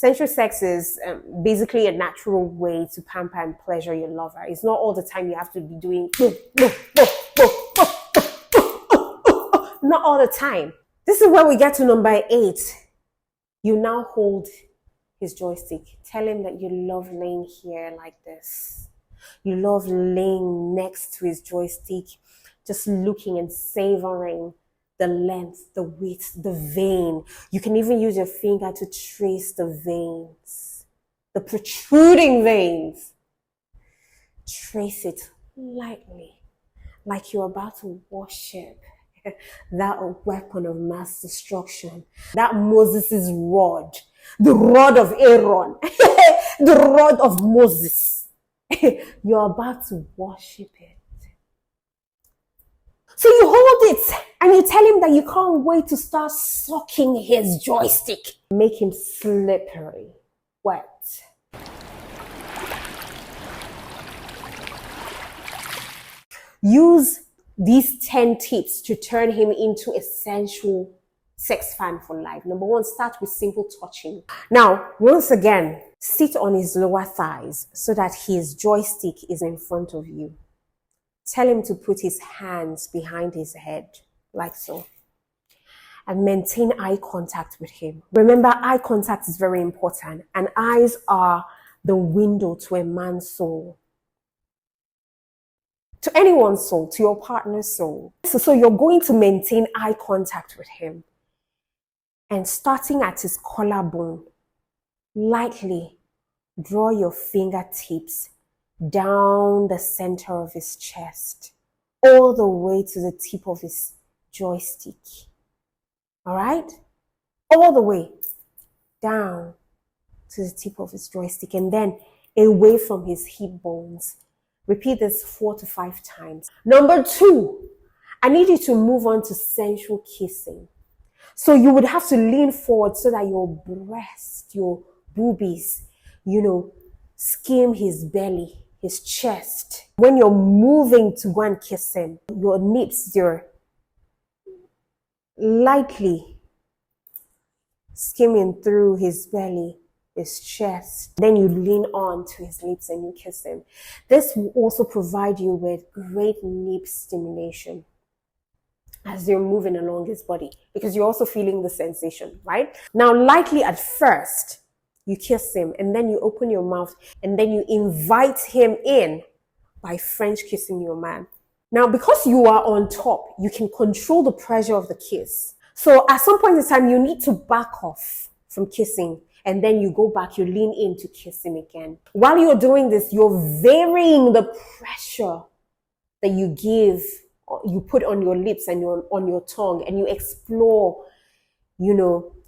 Sensual sex is basically a natural way to pamper and pleasure your lover. It's not all the time you have to be doing not all the time. This is where we get to number 8. You now hold his joystick. Tell him that you love laying here like this. You love laying next to his joystick, just looking and savoring the length, the width, the vein. You can even use your finger to trace the veins, the protruding veins. Trace it lightly, like you're about to worship that weapon of mass destruction, that Moses' rod, the rod of Aaron, the rod of Moses. You're about to worship it. So you hold it and you tell him that you can't wait to start sucking his joystick. Make him slippery, wet. Use these 10 tips to turn him into a sensual sex fan for life. Number 1, start with simple touching. Now, once again, sit on his lower thighs so that his joystick is in front of you. Tell him to put his hands behind his head, like so. And maintain eye contact with him. Remember, eye contact is very important. And eyes are the window to a man's soul. To anyone's soul, to your partner's soul. So you're going to maintain eye contact with him. And starting at his collarbone, lightly draw your fingertips down the center of his chest, all the way to the tip of his joystick. All right? All the way down to the tip of his joystick, and then away from his hip bones. Repeat this 4 to 5 times. Number 2, I need you to move on to sensual kissing. So you would have to lean forward so that your breast, your boobies, skim his belly, his chest. When you're moving to go and kiss him, your nips, you're lightly skimming through his belly, his chest. Then you lean on to his lips and you kiss him. This will also provide you with great nip stimulation as you're moving along his body, because you're also feeling the sensation, right? Now, lightly at first, you kiss him and then you open your mouth and then you invite him in by French kissing your man. Now, because you are on top, you can control the pressure of the kiss. So at some point in time, you need to back off from kissing, and then you go back, you lean in to kiss him again. While you're doing this, you're varying the pressure that you put on your lips and on your tongue, and you explore,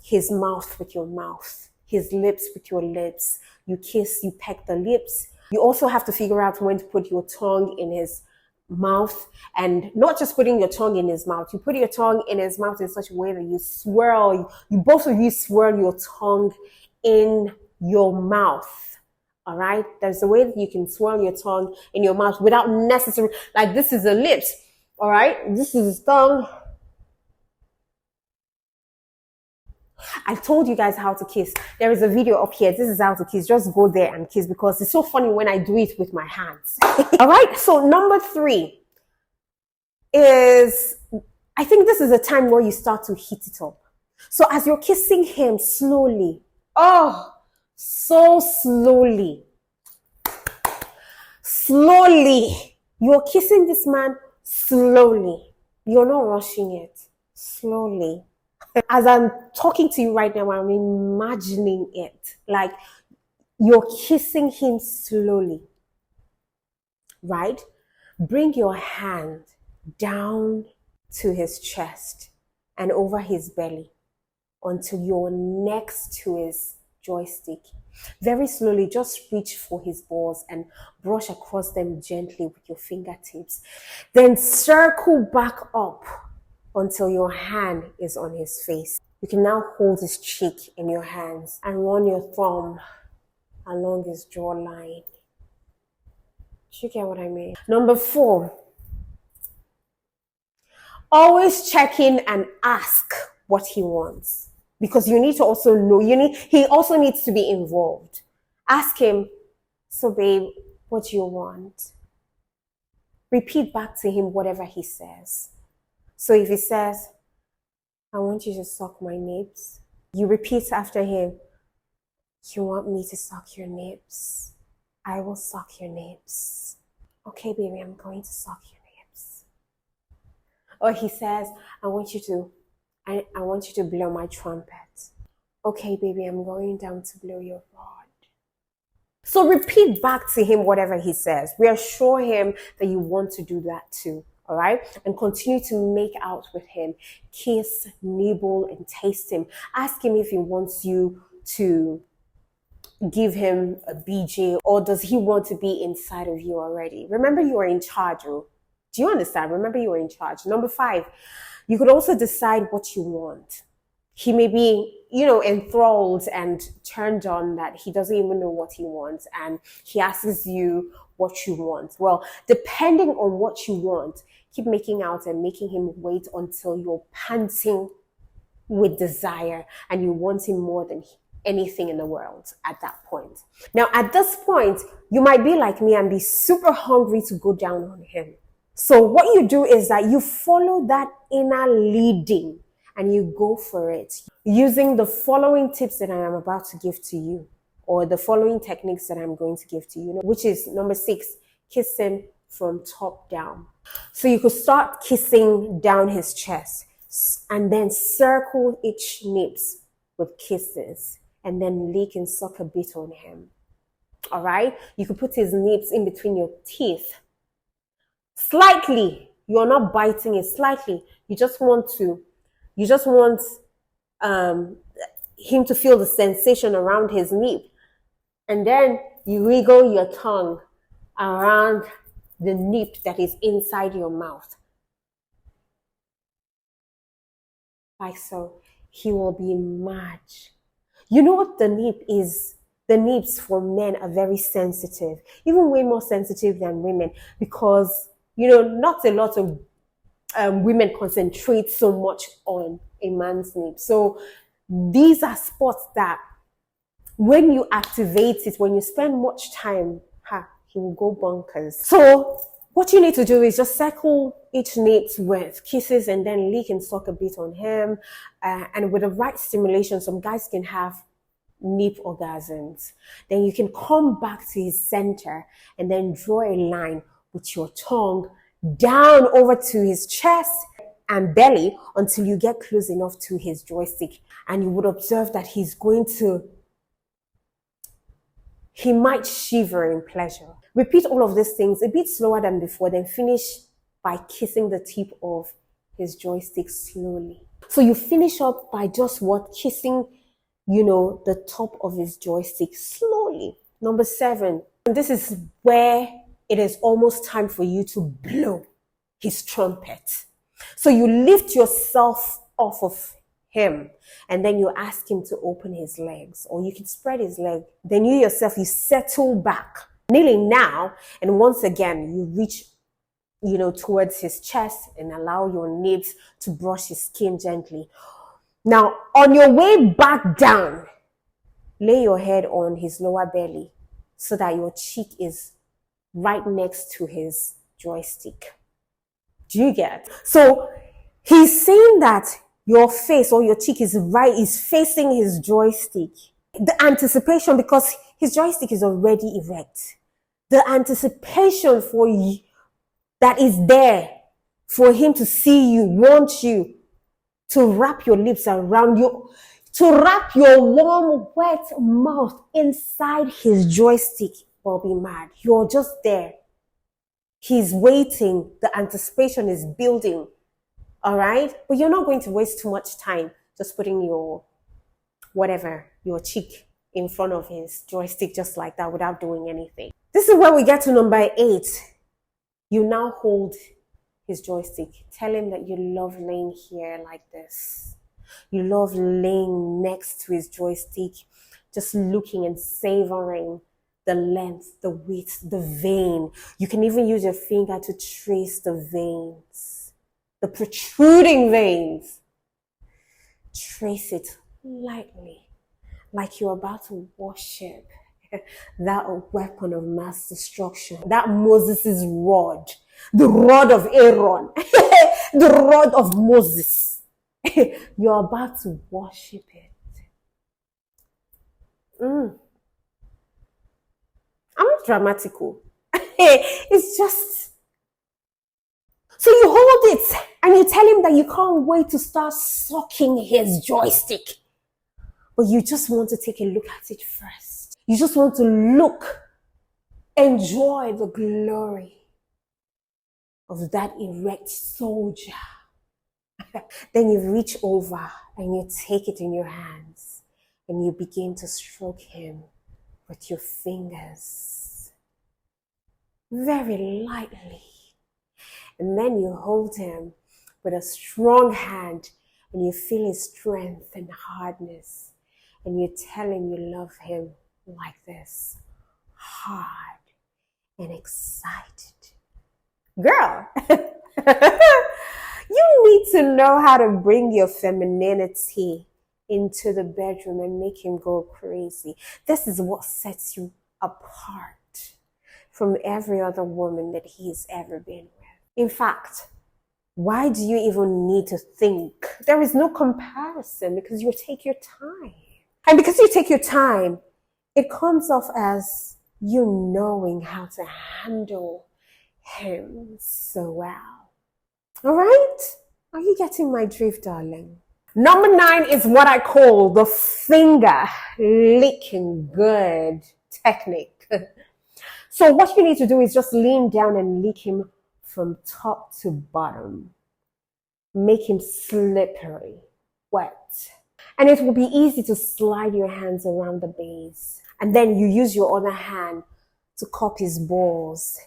his mouth with your mouth, his lips with your lips. You kiss, you peck the lips. You also have to figure out when to put your tongue in his mouth, and not just putting your tongue in his mouth. You put your tongue in his mouth in such a way that you swirl, both of you swirl your tongue in your mouth. All right? There's a way that you can swirl your tongue in your mouth without necessarily, like this is the lips. All right? This is his tongue. I told you guys how to kiss. There is a video up here. This is how to kiss. Just go there and kiss, because it's so funny when I do it with my hands. All right. So number 3 is, I think this is a time where you start to heat it up. So as you're kissing him slowly, so slowly, you're kissing this man slowly. You're not rushing it. Slowly. As I'm talking to you right now, I'm imagining it. Like you're kissing him slowly, right? Bring your hand down to his chest and over his belly until you're next to his joystick. Very slowly, just reach for his balls and brush across them gently with your fingertips. Then circle back up until your hand is on his face. You can now hold his cheek in your hands and run your thumb along his jawline. Do you get what I mean? Number 4, always check in and ask what he wants. because you need to also know, he also needs to be involved. Ask him, so babe, what do you want? Repeat back to him whatever he says. So if he says, I want you to suck my nips, you repeat after him, you want me to suck your nips? I will suck your nips. Okay, baby, I'm going to suck your nips. Or he says, I want you to blow my trumpet. Okay, baby, I'm going down to blow your rod. So repeat back to him whatever he says. Reassure him that you want to do that too. All right. And continue to make out with him. Kiss, nibble, and taste him. Ask him if he wants you to give him a BJ, or does he want to be inside of you already? Remember, you are in charge. Do you understand? Remember, you are in charge. Number 5, you could also decide what you want. He may be, enthralled and turned on that he doesn't even know what he wants, and he asks you what you want. Well, depending on what you want, keep making out and making him wait until you're panting with desire and you want him more than anything in the world at that point. Now, at this point, you might be like me and be super hungry to go down on him. So what you do is that you follow that inner leading and you go for it using the following tips that I am about to give to you, or the following techniques that I'm going to give to you, which is number 6, kiss him from top down. So you could start kissing down his chest and then circle each nips with kisses and then lick and suck a bit on him. All right? You could put his nips in between your teeth. Slightly. You're not biting it, slightly. You just want him to feel the sensation around his nip. And then you wiggle your tongue around the nip that is inside your mouth. Like so. He will be mad. You know what the nip is? The nips for men are very sensitive, even way more sensitive than women, because, not a lot of women concentrate so much on a man's nip. So these are spots that when you activate it, when you spend much time, he will go bonkers. So what you need to do is just circle each nip with kisses and then lick and suck a bit on him. And with the right stimulation, some guys can have nip orgasms. Then you can come back to his center and then draw a line with your tongue down over to his chest and belly until you get close enough to his joystick. And you would observe that he might shiver in pleasure. Repeat all of these things a bit slower than before, then finish by kissing the tip of his joystick slowly. So you finish up by just kissing, the top of his joystick slowly. Number 7, and this is where it is almost time for you to blow his trumpet. So you lift yourself off of him and then you ask him to open his legs, or you can spread his leg. Then you settle back, kneeling now, and once again you reach towards his chest and allow your nips to brush his skin gently. Now on your way back down, lay your head on his lower belly so that your cheek is right next to his joystick. Do you get? So he's saying that your face or your cheek is facing his joystick. The anticipation, because his joystick is already erect. The anticipation for you that is there for him to see you, want you to wrap your lips around you, to wrap your warm, wet mouth inside his joystick will be mad. You're just there. He's waiting. The anticipation is building. All right? But you're not going to waste too much time just putting your cheek in front of his joystick just like that without doing anything. This is where we get to number 8. You now hold his joystick. Tell him that you love laying here like this. You love laying next to his joystick, just looking and savoring the length, the width, the vein. You can even use your finger to trace the veins, the protruding veins. Trace it. lightly, like you're about to worship that weapon of mass destruction, that Moses' rod, the rod of Aaron, the rod of Moses. You're about to worship it. I'm not dramatical. It's just, so you hold it and you tell him that you can't wait to start sucking his joystick. But you just want to take a look at it first. You just want to look, enjoy the glory of that erect soldier. Then you reach over and you take it in your hands and you begin to stroke him with your fingers very lightly. And then you hold him with a strong hand and you feel his strength and hardness. And you tell him you love him like this, hard and excited. Girl, you need to know how to bring your femininity into the bedroom and make him go crazy. This is what sets you apart from every other woman that he's ever been with. In fact, why do you even need to think? There is no comparison because you take your time. And because you take your time, it comes off as you knowing how to handle him so well. All right? Are you getting my drift, darling? Number 9 is what I call the finger licking good technique. So what you need to do is just lean down and lick him from top to bottom. Make him slippery, wet. And it will be easy to slide your hands around the base. And then you use your other hand to cup his balls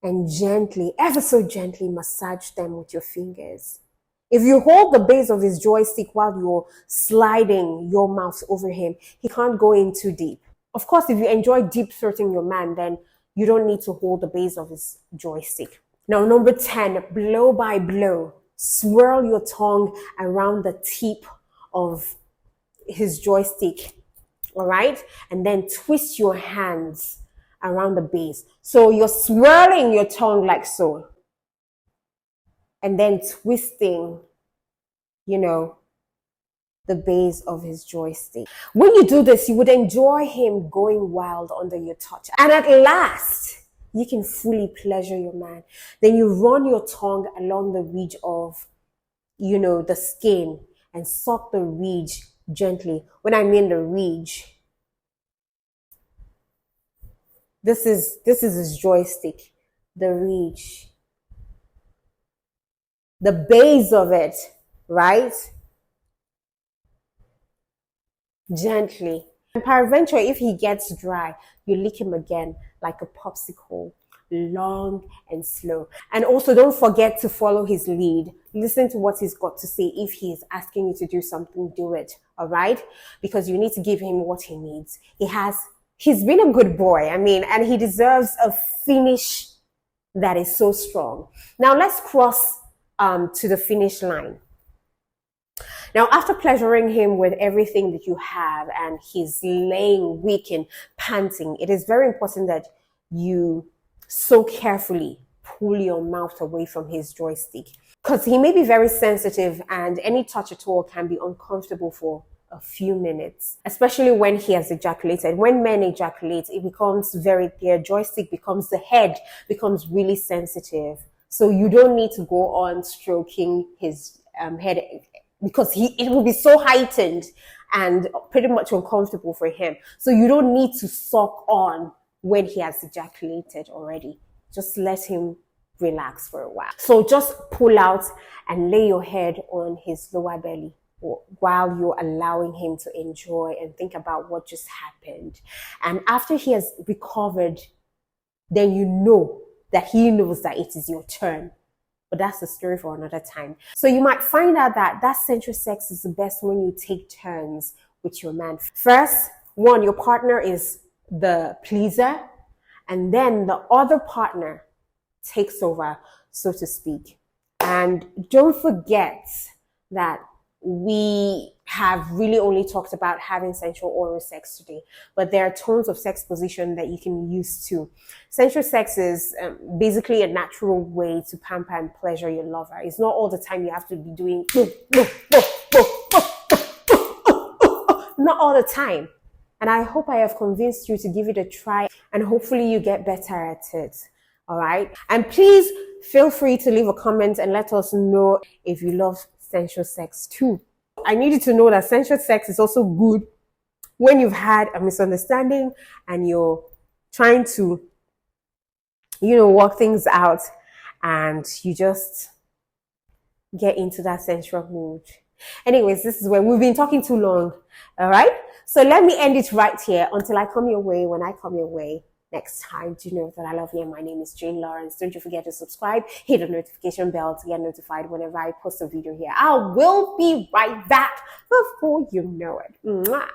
and gently, ever so gently, massage them with your fingers. If you hold the base of his joystick while you're sliding your mouth over him, he can't go in too deep. Of course, if you enjoy deep throating your man, then you don't need to hold the base of his joystick. Now, number 10, blow by blow. Swirl your tongue around the tip of his joystick, all right? And then twist your hands around the base. So you're swirling your tongue like so. And then twisting, the base of his joystick. When you do this, you would enjoy him going wild under your touch. And at last, you can fully pleasure your man. Then you run your tongue along the ridge of, the skin and suck the ridge gently. When I mean the ridge, this is his joystick, the ridge, the base of it, right? Gently. And peradventure, if he gets dry, you lick him again like a popsicle, long and slow. And also don't forget to follow his lead. Listen to what he's got to say. If he is asking you to do something, do it. All right? Because you need to give him what he needs. He's been a good boy. And he deserves a finish that is so strong. Now let's cross to the finish line. Now, after pleasuring him with everything that you have and he's laying weak and panting, it is very important that you so carefully pull your mouth away from his joystick, because he may be very sensitive and any touch at all can be uncomfortable for a few minutes, especially when he has ejaculated. When men ejaculate, their joystick the head becomes really sensitive. So you don't need to go on stroking his head, because it will be so heightened and pretty much uncomfortable for him. So you don't need to suck on when he has ejaculated already. Just let him relax for a while. So just pull out and lay your head on his lower belly while you're allowing him to enjoy and think about what just happened. And after he has recovered, then you know that he knows that it is your turn. But that's a story for another time. So you might find out that sensual sex is the best when you take turns with your man. First, your partner is the pleaser, and then the other partner takes over, so to speak. And don't forget that we have really only talked about having sensual oral sex today, but there are tons of sex position that you can use too. Sensual sex is basically a natural way to pamper and pleasure your lover. It's not all the time you have to be doing not all the time. And I hope I have convinced you to give it a try, and hopefully you get better at it. All right. And please feel free to leave a comment and let us know if you love sensual sex too. I need you to know that sensual sex is also good when you've had a misunderstanding and you're trying to, work things out, and you just get into that sensual mood. Anyways, this is where we've been talking too long. All right. So let me end it right here until I come your way. When I come your way next time, do you know that I love you? And my name is Jane Lawrence. Don't you forget to subscribe, hit the notification bell to get notified whenever I post a video here. I will be right back before you know it. Mwah.